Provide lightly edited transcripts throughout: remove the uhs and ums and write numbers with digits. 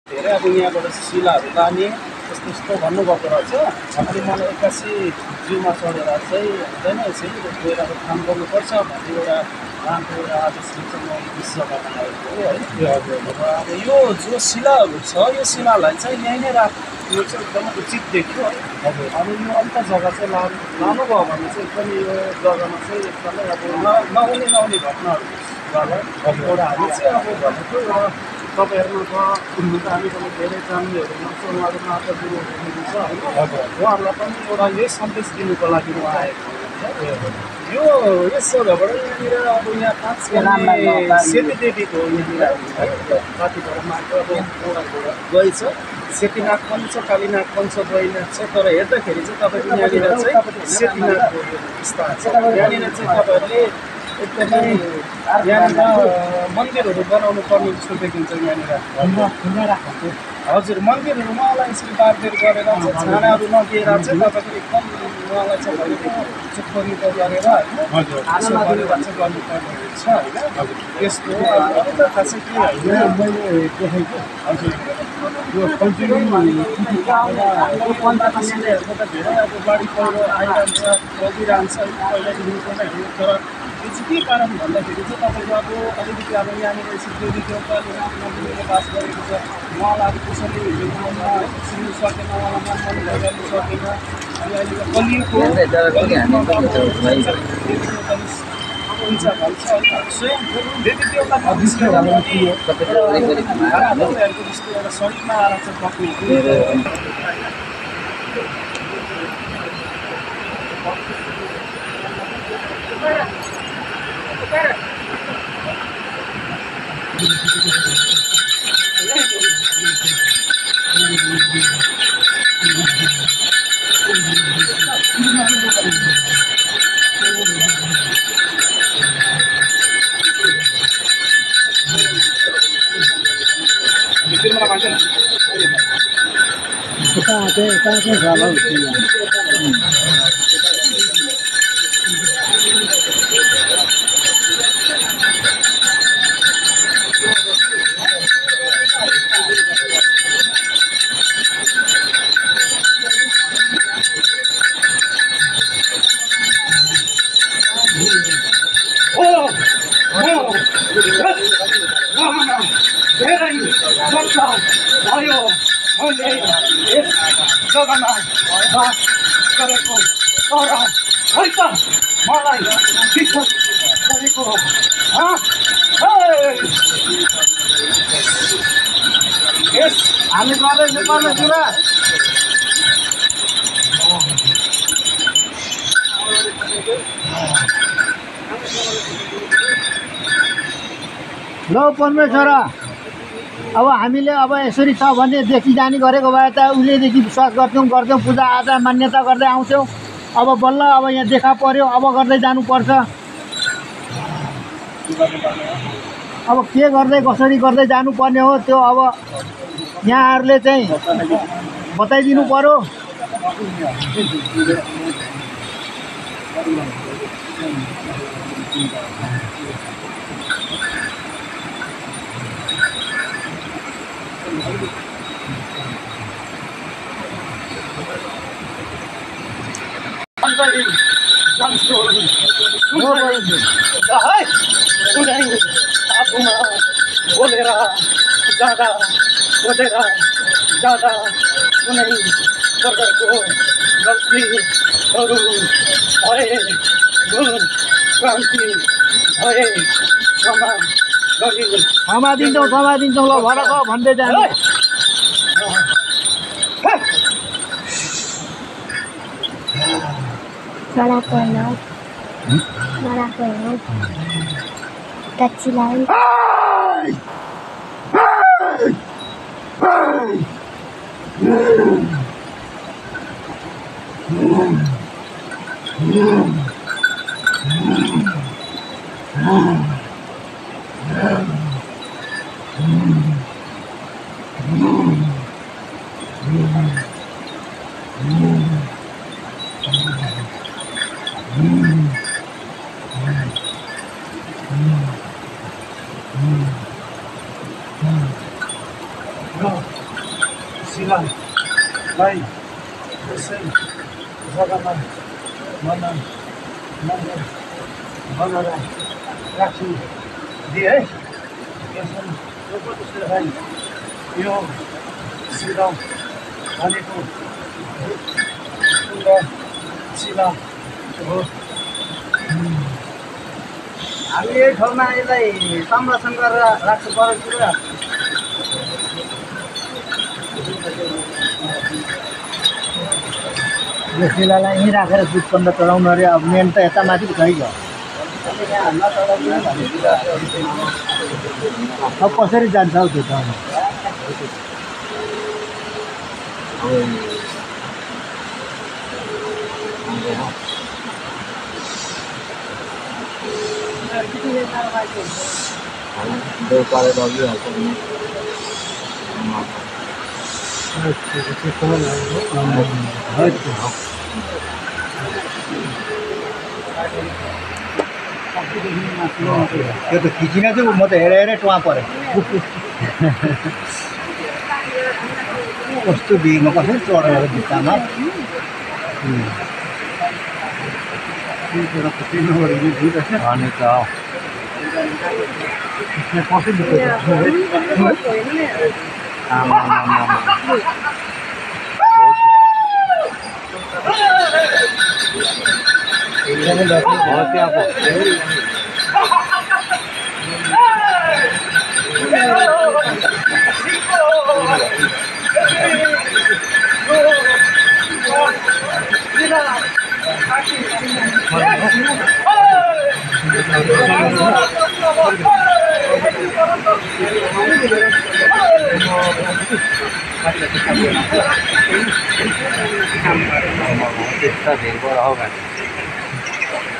धेरै अब यहाँबाट शिलाहरू लाने यस्तो यस्तो भन्नुभएको रहेछ। अनि मलाई एक्कासी जिउमा चढेर चाहिँ हुँदैन यसरी गएर अब काम गर्नुपर्छ भन्ने एउटा उहाँको एउटा आदेशले चाहिँ म विश्वमा आएको हो है। र अब यो जो शिलाहरू छ यो शिलालाई चाहिँ यहीँ नै राख्नु चाहिँ एकदमै उचित देख्यो है। अनि यो अन्त जग्गा चाहिँ लानुभयो भने चाहिँ एकदमै यो जग्गामा चाहिँ एकदमै अब नहुने घटनाहरू गर्ला। एउटा हामी चाहिँ अब भनेको एउटा तपाईँहरूमा त हामी पनि धेरै जान्नेहरू हुन्छ, उहाँहरूमा आदर गुरुहरू हुनुहुन्छ होइन। उहाँहरूलाई पनि एउटा यही सन्देश दिनुको लागि म आएको यो यस जग्गाबाट यहाँनिर अब यहाँ 5 सेती देवीको यहाँनिर है माथिबाट माटो अब गई छ, सेतीनाथ पनि छ, कालीनाथ पनि छ, गैनाथ छ। तर हेर्दाखेरि चाहिँ तपाईँको यहाँनिर चाहिँ सेतीनाथको स्थान छ। यहाँनिर चाहिँ तपाईँहरूले एकदमै यहाँनिर मन्दिरहरू बनाउनु पर्ने जस्तो देखिन्छ। यहाँनिर हजुर मन्दिरहरूमा उहाँलाई यसरी बारबेर गरेर छानाहरू नदिएर चाहिँ तपाईँको एकदम उहाँलाई चाहिँ भनेको चुक्परी गरेर होइन यसो गरेर चाहिँ गर्नुपर्ने हुन्छ होइन। यस्तो अरू त खासै के होइन मैले देखेको। हजुर यो पञ्चायतहरूको त धेरै अब बाढी पहिरो आइरहन्छ बगिरहन्छ पहिलादेखिको नै हो। तर यो चाहिँ के कारण भन्दाखेरि चाहिँ तपाईँको अब अलिकति अब यहाँनिर यसरी देवीको नदीले बास गरेको छ। उहाँलाई अब कसैले सुन्नु सकेन, उहाँलाई मनमन भइरहनु सकेन। अनि अहिले कलियुगको हुन्छ भन्छ स्वयं देवी देवता जस्तो एउटा शरीरमा आएर चाहिँ पक्ने जग्गामा बास गरेको तर खै त मलाई विश्वास गरेको यस हामी गर्दैछु पर्ने कुरा। ल परमेश्वरा अब हामीले अब यसरी छ भने देखि जाने गरेको भए त उहिलेदेखि विश्वास गर्थ्यौँ पूजा आजा मान्यता गर्दै आउँथ्यौँ। अब बल्ल अब यहाँ देखा पर्यो, अब गर्दै जानुपर्छ। अब के गर्दै कसरी गर्दै जानुपर्ने हो त्यो अब यहाँहरूले चाहिँ बताइदिनु पर्यो। बोलेर जाँदा खोजेर जाँदा कुनै प्रकारको गल्तीहरू भए जुन क्रान्ति भए क्षमा दिन्छौँ ल भरक भन्दै जानु। कच्चीलाई शिलालाई यसै जग्गामा मन्दिर बनाएर राखिदिए है। त्यसलाई यो शिला भनेको सुन्दर शिला हो। हामी यही ठाउँमा यसलाई संरक्षण गरेर राख्नु पर्यो पुरा। यो शिलालाई यहीँ राखेर पुष्पन्द चढाउनु अरे। अब मेन त यता माथि छ है। अब कसरी जान्छ हौ त्यो ठाउँमा? त्यो त खिचिन चाहिँ म त हेरेर टुवा परेँ। कस्तो बिगमा कसरी चढेर भित्तामा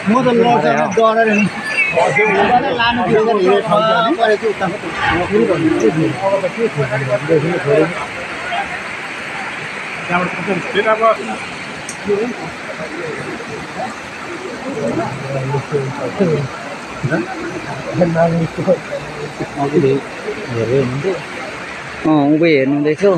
म त लड्छ डरेर नि लानु परेको उता उँभै हेर्नु हुँदैछौ।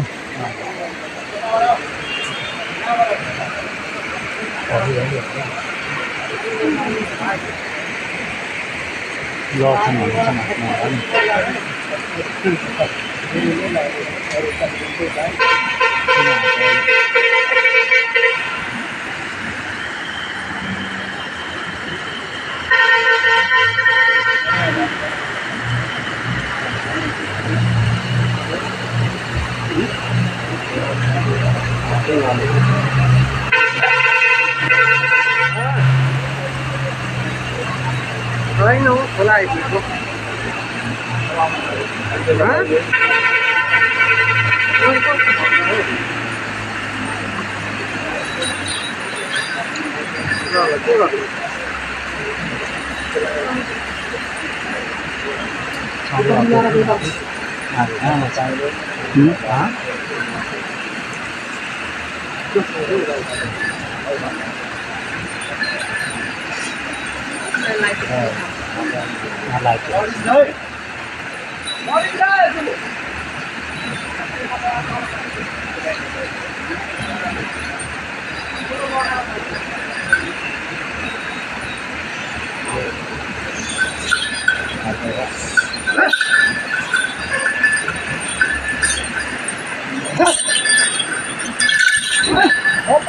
होइन खोला आइपुग्यो।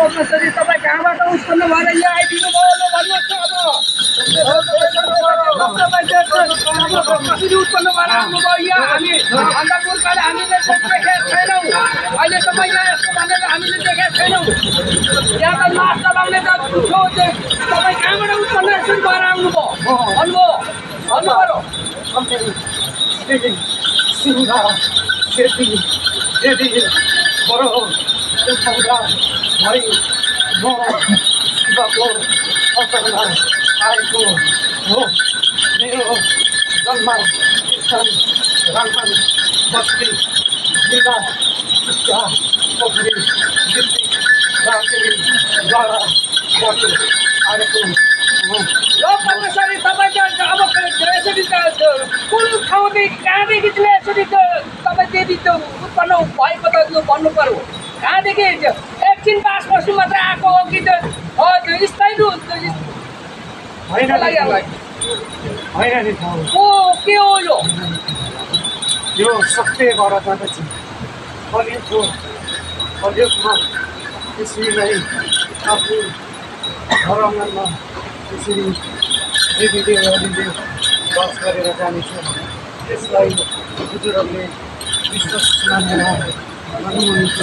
पद्मश्री तपाईँ कहाँबाट उत्पन्न भएर यहाँ आइदिनु भयो भन्नुहोस् न। अब कसरी उत्पन्न भएर आउनुभयो यहाँ? हामी भन्दा पुर्खाले हामीले देखेका छैनौँ। अहिलेसम्म यहाँ यस्तो भनेर हामीले देखेका छैनौँ। यहाँ त लास चलाउने त तपाईँ कहाँबाट उत्पन्न यसरी भएर आउनुभयो भन्नुभयो भन्नु पऱ्यो। आएको हो मेरो जन्म स्थान रामपाल बस्ती जिल्ला शिक्षा पोखरी डिस्ट्रिक्ट दार्जिलिङद्वारा आएको हो। यो पद्मश्री तपाईँ अब यसरी कुन ठाउँदेखि कहाँदेखि यसरी तपाईँ देवी त्यो उत्पन्न भएको त त्यो भन्नु पर्यो कहाँदेखि एकछिन बास बस्नु मात्र आएको हो कि त्यो स्थायी रूप होइन नि के हो यो सत्यबाट जाँदैछ कलियुगमा त्यसरी नै आफ्नो घर आँगनमा त्यसरी देवीदेवहरूले बस गरेर जानेछ त्यसलाई बुजुर्गले विश्वास मानेर मान्नुहुन्छ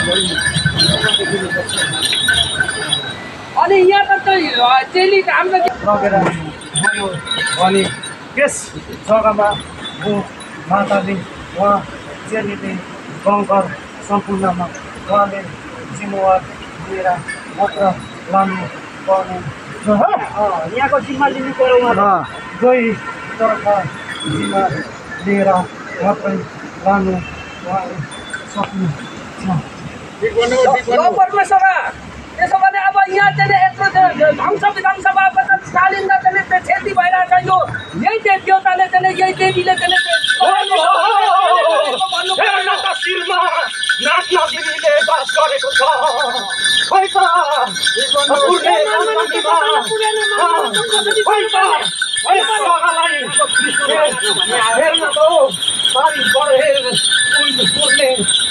दिनुपर्छ अनि यहाँ त चेली हाम्रो लगेर गयो भने त्यस जग्गामा माताले उहाँ चेलीले गाउँघर सम्पूर्णमा उहाँले जिम्मेवार लिएर मात्र लानु पर्ने यहाँको जिम्मा लिनु पऱ्यो उहाँ दुई तर्फ जिम्मा लिएर मात्रै लानु उहाँले सक्नुहुन्छ परमेश्वरा त्यसो भने अब यहाँ चाहिँ यत्रो ध्वंस विध्वंसबाट चालिँदा चाहिँ क्षति भइरहेछ यो यही देव देवताले चाहिँ यही देवीले चाहिँ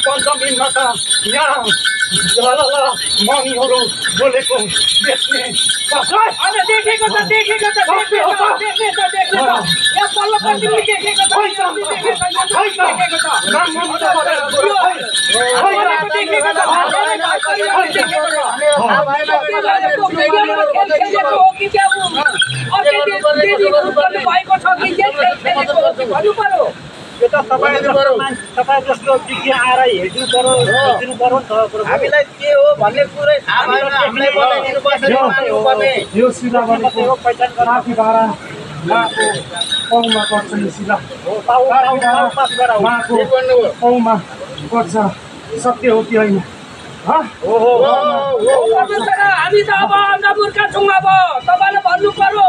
पञ्चमीमा त यहाँ मनीहरू बोलेको देख्ने देखेको छ यहाँ पल्लोपट्टि पनि देखेको भएको छ कि भन्नु पर्यो यो त तपाईँ जस्तो विज्ञ आएर हेरिदिनु पर्यो नि त हामीलाई के हो भन्ने कुरै थाहा भएन हामीलाई बताइदिनुपर्छ यो सिधा भनेको माथि भाडा माको पाउमा पर्छ यो सिधा माको पाउमा पर्छ सत्य हो कि होइन हामी त अब अन्धमुर्खा छौँ अब तपाईँले भन्नु पर्यो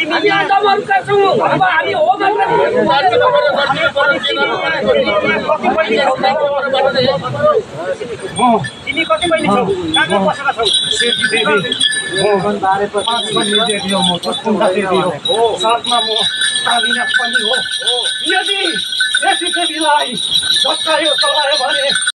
हामी अन्धमुर्खा छौँ अब हामी हो तिमी कति बहिनी छौ कहाँ बसेका छौ सेती देवी पाँच बहिनी देवी हो म चुस्कुन्डा देवी हो साथमा म कालिना पनि हो यदि सेती देवीलाई धक्कायो चलायो भने